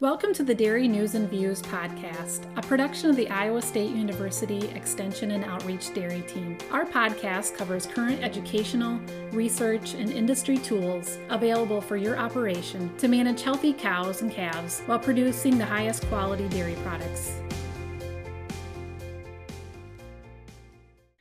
Welcome to the Dairy News and Views podcast, a production of the Iowa State University Extension and Outreach Dairy Team. Our podcast covers current educational, research, and industry tools available for your operation to manage healthy cows and calves while producing the highest quality dairy products.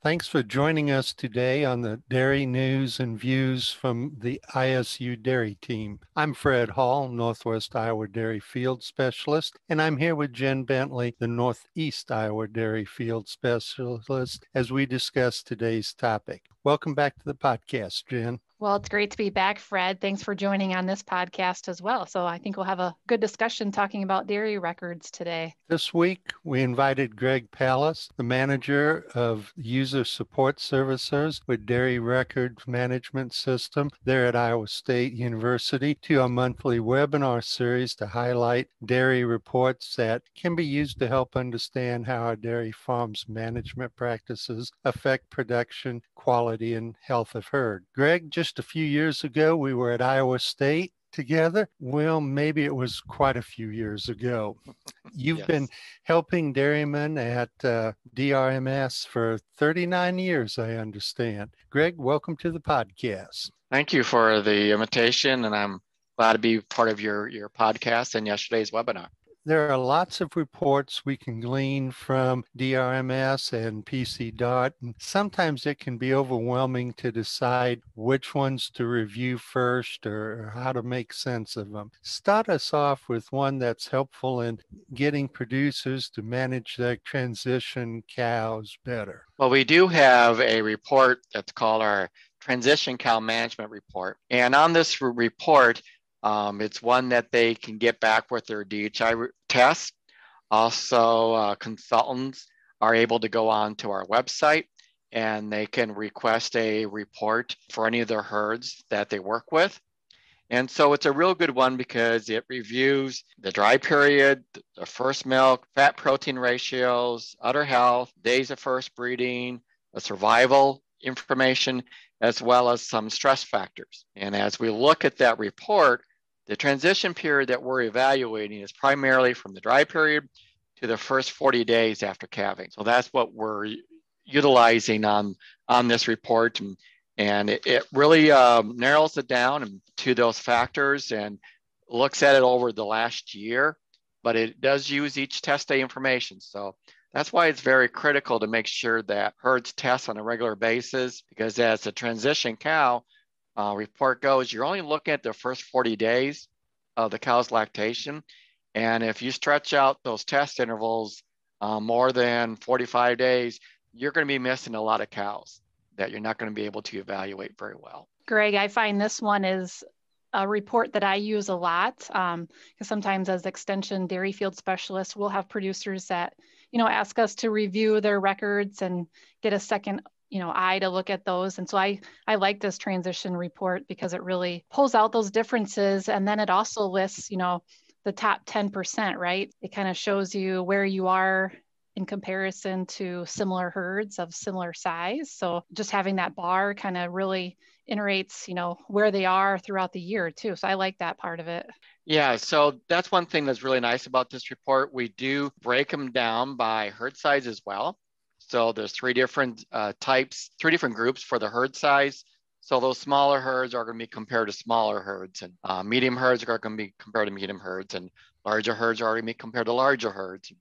Thanks for joining us today on the Dairy News and Views from the ISU Dairy Team. I'm Fred Hall, Northwest Iowa Dairy Field Specialist, and I'm here with Jen Bentley, the Northeast Iowa Dairy Field Specialist, as we discuss today's topic. Welcome back to the podcast, Jen. Well, it's great to be back, Fred. Thanks for joining on this podcast as well. So I think we'll have a good discussion talking about dairy records today. This week, we invited Greg Pallas, the manager of User Support Services with Dairy Records Management System there at Iowa State University, to a monthly webinar series to highlight dairy reports that can be used to help understand how our dairy farms' management practices affect production, quality, and health of herd. Greg, just a few years ago, we were at Iowa State together. Well, maybe it was quite a few years ago. You've been helping dairymen at DRMS for 39 years, I understand. Greg, welcome to the podcast. Thank you for the invitation, and I'm glad to be part of your podcast and yesterday's webinar. There are lots of reports we can glean from DRMS and PC-DOT, and sometimes it can be overwhelming to decide which ones to review first or how to make sense of them. Start us off with one that's helpful in getting producers to manage their transition cows better. Well, we do have a report that's called our Transition Cow Management Report. And on this report, it's one that they can get back with their DHI test. Also, consultants are able to go on to our website and they can request a report for any of their herds that they work with. And so it's a real good one because it reviews the dry period, the first milk, fat protein ratios, udder health, days of first breeding, the survival information, as well as some stress factors. And as we look at that report, the transition period that we're evaluating is primarily from the dry period to the first 40 days after calving. So that's what we're utilizing on this report. And it really narrows it down to those factors and looks at it over the last year, but it does use each test day information. So that's why it's very critical to make sure that herds test on a regular basis, because as a transition cow, report goes, you're only looking at the first 40 days of the cow's lactation. And if you stretch out those test intervals more than 45 days, you're going to be missing a lot of cows that you're not going to be able to evaluate very well. Greg, I find this one is a report that I use a lot because sometimes as extension dairy field specialists, we'll have producers that, ask us to review their records and get a second eye to look at those. And so I like this transition report because it really pulls out those differences. And then it also lists, the top 10%, right? It kind of shows you where you are in comparison to similar herds of similar size. So just having that bar kind of really iterates, where they are throughout the year too. So I like that part of it. Yeah, so that's one thing that's really nice about this report. We do break them down by herd size as well. So there's three different types, three different groups for the herd size. So those smaller herds are going to be compared to smaller herds, and medium herds are going to be compared to medium herds, and larger herds are going to be compared to larger herds.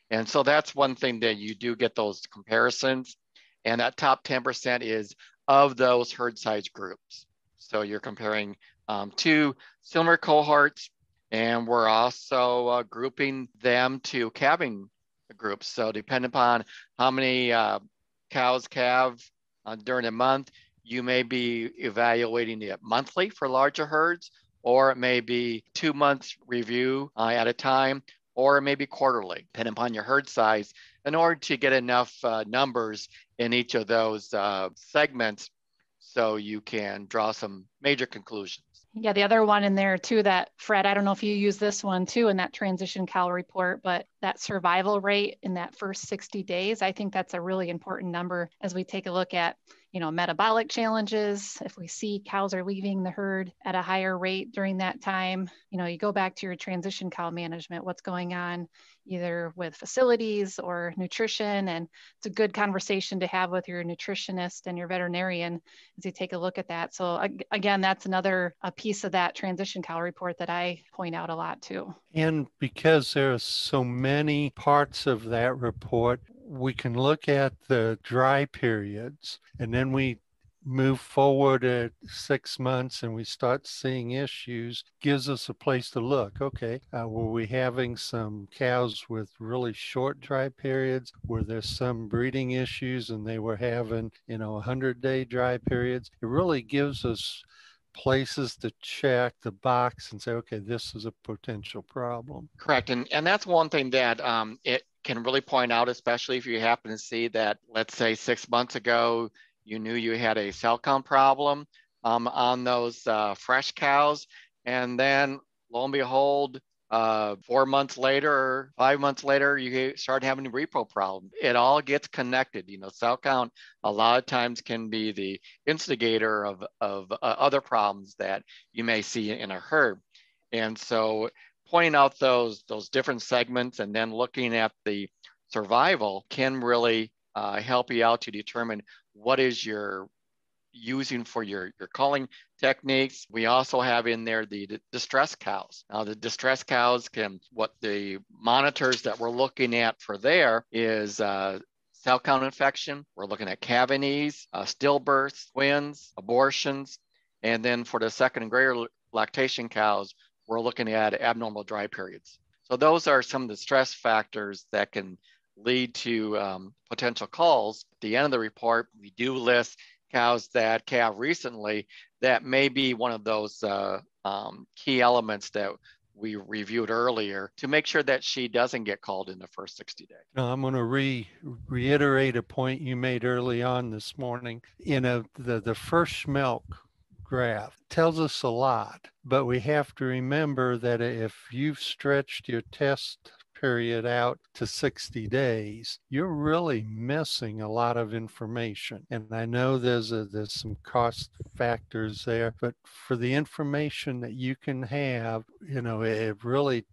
And so that's one thing that you do get those comparisons. And that top 10% is of those herd size groups. So you're comparing two similar cohorts, and we're also grouping them to calving groups. So depending upon how many cows calve during a month, you may be evaluating it monthly for larger herds, or it may be 2 months review at a time, or it may be quarterly, depending upon your herd size, in order to get enough numbers in each of those segments so you can draw some major conclusions. Yeah, the other one in there too that, Fred, I don't know if you use this one too in that transition cow report, but that survival rate in that first 60 days, I think that's a really important number as we take a look at, metabolic challenges. If we see cows are leaving the herd at a higher rate during that time, you go back to your transition cow management, what's going on either with facilities or nutrition. And it's a good conversation to have with your nutritionist and your veterinarian as you take a look at that. So again, that's another piece of that transition cow report that I point out a lot too. And because there are so many parts of that report, we can look at the dry periods, and then we move forward at 6 months and we start seeing issues. Gives us a place to look. Okay, were we having some cows with really short dry periods? Were there some breeding issues and they were having 100-day dry periods? It really gives us places to check the box and say, okay, this is a potential problem. Correct. And that's one thing that it can really point out, especially if you happen to see that, let's say 6 months ago, you knew you had a cell count problem on those fresh cows. And then lo and behold, 4 months later, or 5 months later, you start having a repo problem. It all gets connected. Cell count a lot of times can be the instigator of other problems that you may see in a herd. And so pointing out those different segments and then looking at the survival can really help you out to determine what is your using for your culling techniques. We also have in there the distress cows. Now the distress cows what the monitors that we're looking at for there is cell count infection. We're looking at cavity, stillbirths, twins, abortions. And then for the second and greater lactation cows, we're looking at abnormal dry periods. So those are some of the stress factors that can lead to potential culls. At the end of the report, we do list cows that calve recently that may be one of those key elements that we reviewed earlier to make sure that she doesn't get culled in the first 60 days. Now, I'm going to reiterate a point you made early on this morning. The first milk graph tells us a lot, but we have to remember that if you've stretched your test period out to 60 days, you're really missing a lot of information. And I know there's some cost factors there, but for the information that you can have, it really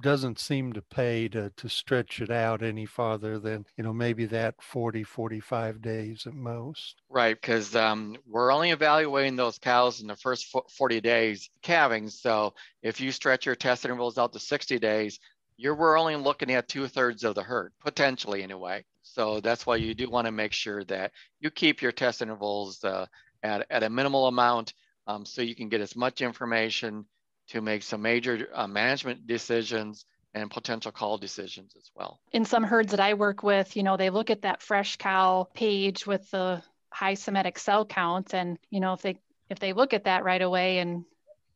doesn't seem to pay to stretch it out any farther than, maybe that 40, 45 days at most. Right, because we're only evaluating those cows in the first 40 days calving. So if you stretch your test intervals out to 60 days, we're only looking at 2/3 of the herd, potentially anyway. So that's why you do want to make sure that you keep your test intervals at a minimal amount so you can get as much information to make some major management decisions and potential call decisions as well. In some herds that I work with, they look at that fresh cow page with the high somatic cell count. And, if they look at that right away and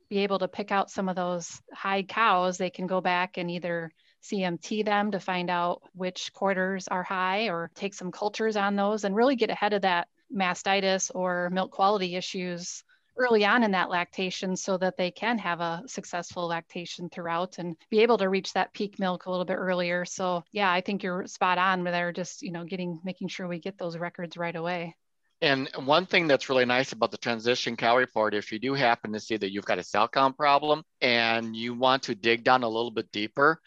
be able to pick out some of those high cows, they can go back and either CMT them to find out which quarters are high or take some cultures on those and really get ahead of that mastitis or milk quality issues early on in that lactation so that they can have a successful lactation throughout and be able to reach that peak milk a little bit earlier. So yeah, I think you're spot on with there, just, making sure we get those records right away. And one thing that's really nice about the transition cow report, if you do happen to see that you've got a cell count problem and you want to dig down a little bit deeper,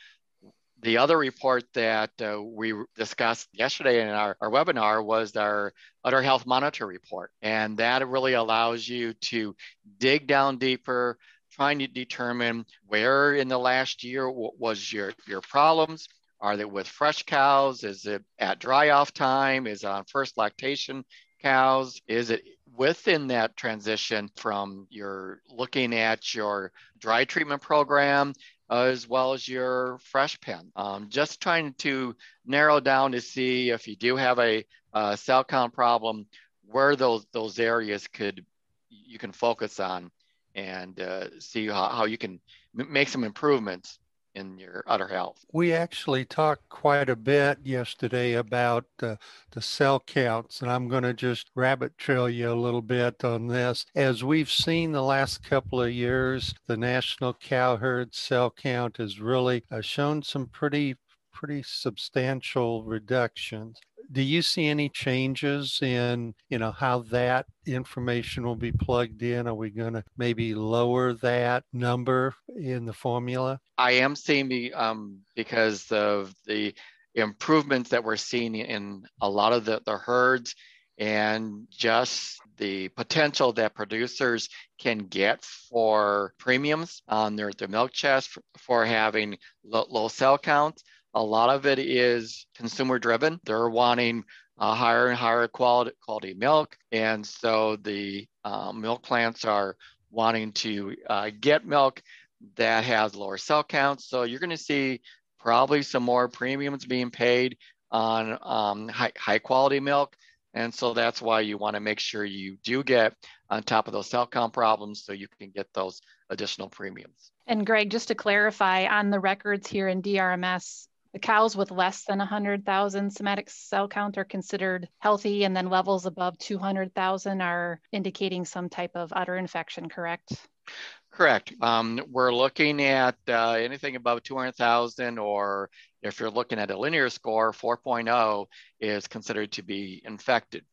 the other report that we discussed yesterday in our webinar was our Udder Health Monitor report. And that really allows you to dig down deeper, trying to determine where in the last year was your problems. Are they with fresh cows? Is it at dry off time? Is it on first lactation cows? Is it within that transition from your looking at your dry treatment program as well as your fresh pen? Just trying to narrow down to see if you do have a cell count problem, where those areas you can focus on and see how you can make some improvements in your udder health. We actually talked quite a bit yesterday about the cell counts, and I'm going to just rabbit trail you a little bit on this. As we've seen the last couple of years, the national cow herd cell count has really shown some pretty substantial reductions. Do you see any changes in, how that information will be plugged in? Are we going to maybe lower that number in the formula? I am seeing because of the improvements that we're seeing in a lot of the herds and just the potential that producers can get for premiums on their milk chest for having low cell counts. A lot of it is consumer driven. They're wanting higher and higher quality milk. And so the milk plants are wanting to get milk that has lower cell counts. So you're going to see probably some more premiums being paid on high quality milk. And so that's why you want to make sure you do get on top of those cell count problems so you can get those additional premiums. And Greg, just to clarify, on the records here in DRMS, the cows with less than 100,000 somatic cell count are considered healthy, and then levels above 200,000 are indicating some type of udder infection, correct? Correct. We're looking at anything above 200,000, or if you're looking at a linear score, 4.0 is considered to be infected.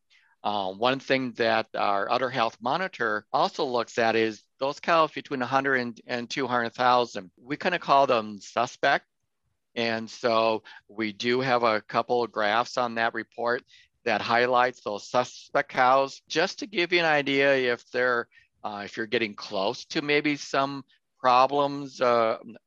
One thing that our udder health monitor also looks at is those cows between 100 and 200,000. We kind of call them suspect. And so we do have a couple of graphs on that report that highlights those suspect cows, just to give you an idea if you're getting close to maybe some problems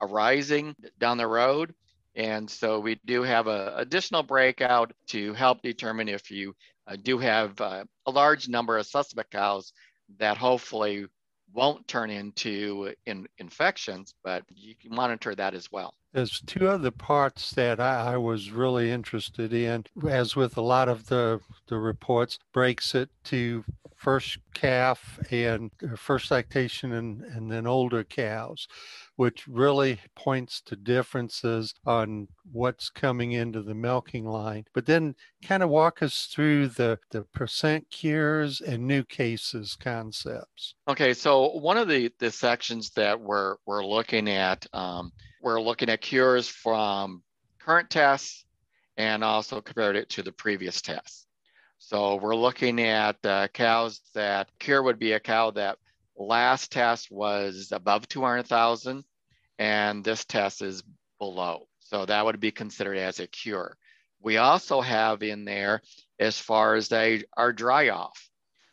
arising down the road. And so we do have an additional breakout to help determine if you do have a large number of suspect cows that hopefully won't turn into infections, but you can monitor that as well. There's two other parts that I was really interested in, as with a lot of the reports, breaks it to first calf and first lactation and then older cows, which really points to differences on what's coming into the milking line. But then kind of walk us through the percent cures and new cases concepts. Okay, so one of the sections that we're looking at, we're looking at cures from current tests and also compared it to the previous tests. So we're looking at cows that cure would be a cow that last test was above 200,000 and this test is below. So that would be considered as a cure. We also have in there as far as they are dry off.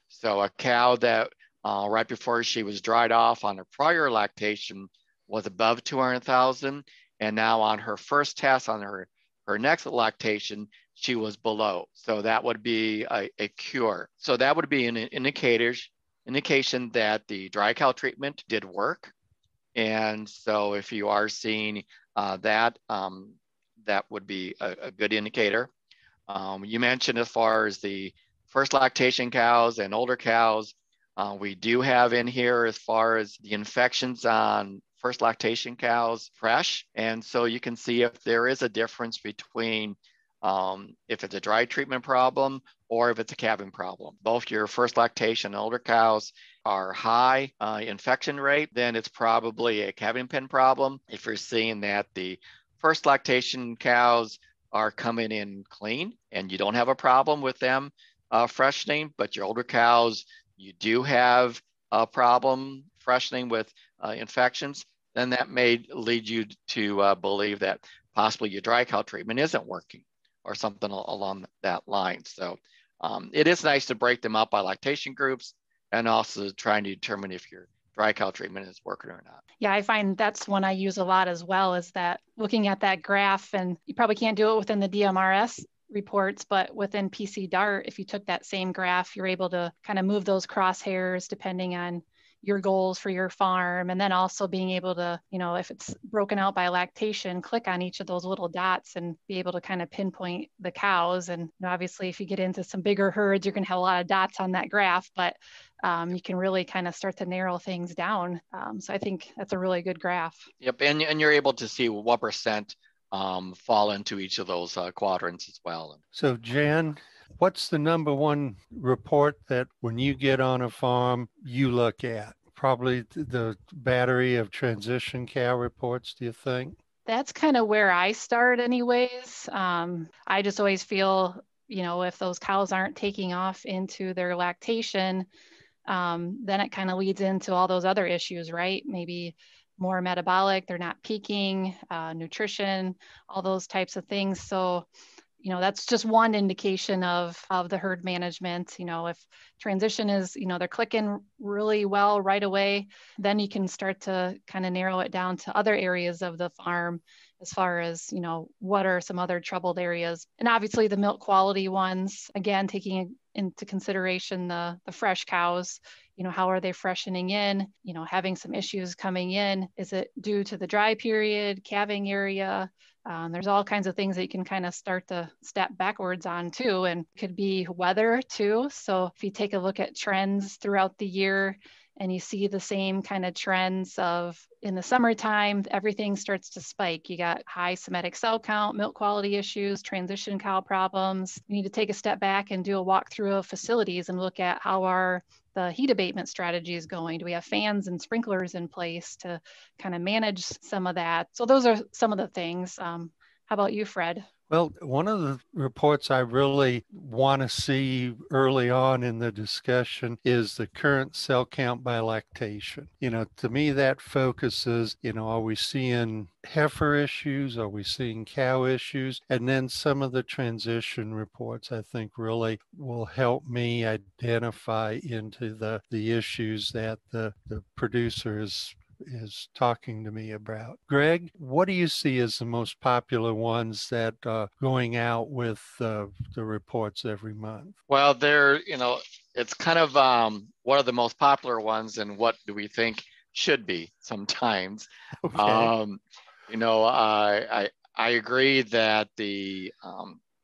So a cow that right before she was dried off on her prior lactation was above 200,000. And now on her first test on her next lactation, she was below. So that would be a cure. So that would be an indication that the dry cow treatment did work. And so if you are seeing that would be a good indicator. You mentioned as far as the first lactation cows and older cows, we do have in here as far as the infections on first lactation cows fresh. And so you can see if there is a difference between if it's a dry treatment problem or if it's a calving problem. Both your first lactation and older cows are high infection rate, then it's probably a calving pen problem. If you're seeing that the first lactation cows are coming in clean and you don't have a problem with them freshening, but your older cows, you do have a problem freshening with infections, then that may lead you to believe that possibly your dry cow treatment isn't working or something along that line. So it is nice to break them up by lactation groups and also trying to determine if your dry cow treatment is working or not. Yeah, I find that's one I use a lot as well, is that looking at that graph, and you probably can't do it within the DMRS reports, but within PC Dart, if you took that same graph, you're able to kind of move those crosshairs depending on your goals for your farm. And then also being able to, if it's broken out by lactation, click on each of those little dots and be able to kind of pinpoint the cows. And obviously, if you get into some bigger herds, you're going to have a lot of dots on that graph, but you can really kind of start to narrow things down. So I think that's a really good graph. Yep, and you're able to see what percent fall into each of those quadrants as well. So Jan, what's the number one report that when you get on a farm, you look at? Probably the battery of transition cow reports, do you think? That's kind of where I start anyways. I just always feel, if those cows aren't taking off into their lactation, then it kind of leads into all those other issues, right? Maybe more metabolic, they're not peaking, nutrition, all those types of things. So, that's just one indication of the herd management. If transition is, they're clicking really well right away, then you can start to kind of narrow it down to other areas of the farm as far as, what are some other troubled areas. And obviously the milk quality ones, again, taking into consideration the fresh cows, how are they freshening in, having some issues coming in. Is it due to the dry period, calving area? There's all kinds of things that you can kind of start to step backwards on too, and could be weather too. So if you take a look at trends throughout the year and you see the same kind of trends of in the summertime, everything starts to spike. You got high somatic cell count, milk quality issues, transition cow problems. You need to take a step back and do a walkthrough of facilities and look at how are the heat abatement strategy is going. Do we have fans and sprinklers in place to kind of manage some of that? So those are some of the things. How about you, Fred? Well, one of the reports I really want to see early on in the discussion is the current cell count by lactation. To me, that focuses, are we seeing heifer issues? Are we seeing cow issues? And then some of the transition reports, I think, really will help me identify into the issues that the producer is talking to me about. Greg, what do you see as the most popular ones that going out with the reports every month? Well, it's kind of one of the most popular ones, and what do we think should be sometimes. Okay. I agree that the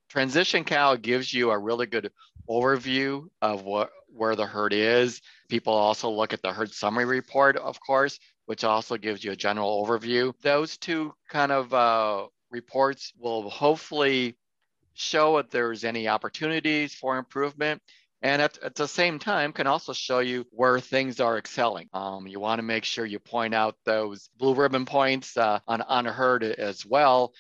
transition cow gives you a really good overview of where the herd is. People also look at the herd summary report, of course, which also gives you a general overview. Those two kind of reports will hopefully show if there's any opportunities for improvement. And at the same time, can also show you where things are excelling. You want to make sure you point out those blue ribbon points on a herd as well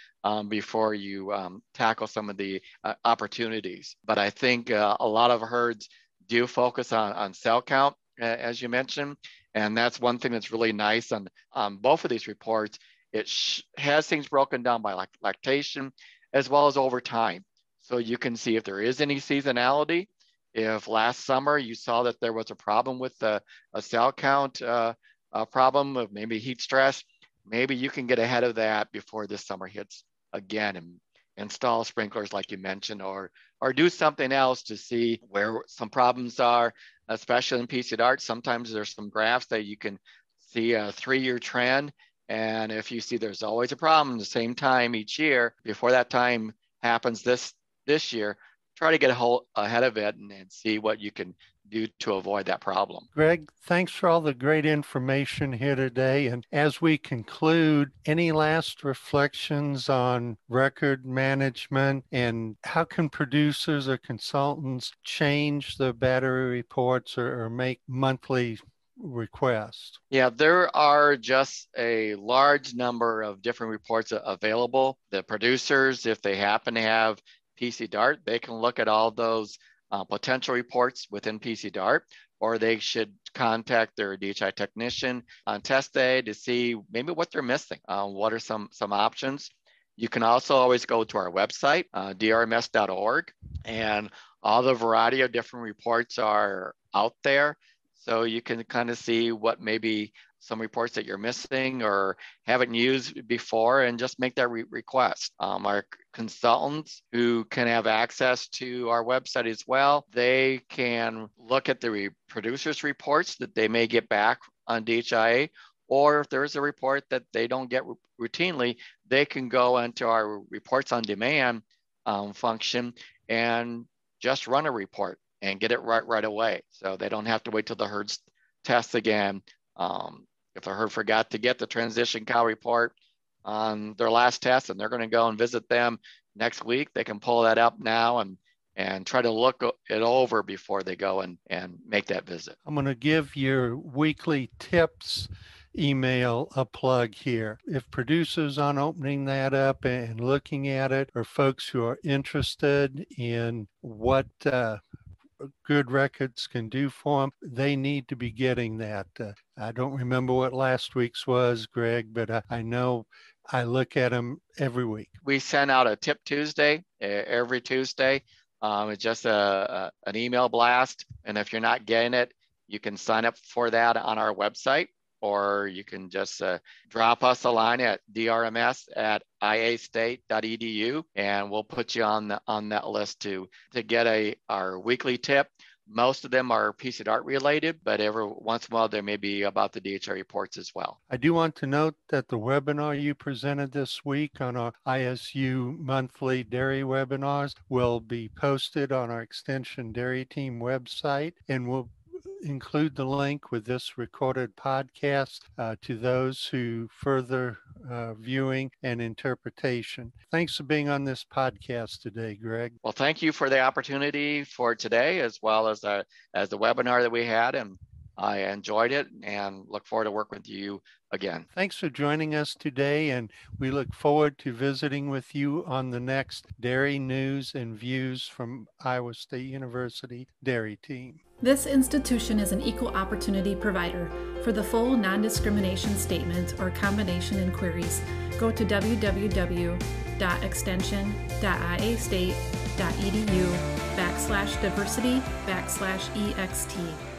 before you tackle some of the opportunities. But I think a lot of herds do focus on cell count, as you mentioned. And that's one thing that's really nice on both of these reports. It has things broken down by lactation as well as over time. So you can see if there is any seasonality. If last summer you saw that there was a problem with a cell count problem of maybe heat stress, maybe you can get ahead of that before this summer hits again and install sprinklers like you mentioned, or do something else to see where some problems are, especially in PC Dart. Sometimes there's some graphs that you can see a 3-year trend. And if you see there's always a problem at the same time each year, before that time happens this year, try to get ahead of it and see what you can do to avoid that problem. Greg, thanks for all the great information here today. And as we conclude, any last reflections on record management and how can producers or consultants change the battery reports or make monthly requests? Yeah, there are just a large number of different reports available. The producers, if they happen to have PC Dart, they can look at all those potential reports within PC Dart, or they should contact their DHI technician on test day to see maybe what they're missing. What are some options? You can also always go to our website, drms.org, and all the variety of different reports are out there. So you can kind of see what maybe some reports that you're missing or haven't used before and just make that request. Our consultants who can have access to our website as well, they can look at the producers' reports that they may get back on DHIA, or if there's a report that they don't get routinely, they can go into our reports on demand function and just run a report and get it right away. So they don't have to wait till the herd's test again. If the herd forgot to get the transition cow report on their last test and they're going to go and visit them next week, they can pull that up now and try to look it over before they go and make that visit. I'm going to give your weekly tips email a plug here. If producers aren't opening that up and looking at it, or folks who are interested in what good records can do for them, they need to be getting that. I don't remember what last week's was, Greg, but I know I look at them every week. We send out a Tip Tuesday every Tuesday. It's just an email blast. And if you're not getting it, you can sign up for that on our website, or you can just drop us a line at drms@iastate.edu, and we'll put you on that list to get our weekly tip. Most of them are piece of art related, but every once in a while there may be about the DHI reports as well. I do want to note that the webinar you presented this week on our ISU monthly dairy webinars will be posted on our Extension Dairy Team website, and we'll include the link with this recorded podcast to those who further viewing and interpretation. Thanks for being on this podcast today, Greg. Well, thank you for the opportunity for today, as well as the webinar that we had, and I enjoyed it and look forward to working with you again. Thanks for joining us today, and we look forward to visiting with you on the next Dairy News and Views from Iowa State University Dairy Team. This institution is an equal opportunity provider. For the full non-discrimination statement or combination inquiries, go to www.extension.iastate.edu/diversity/ext.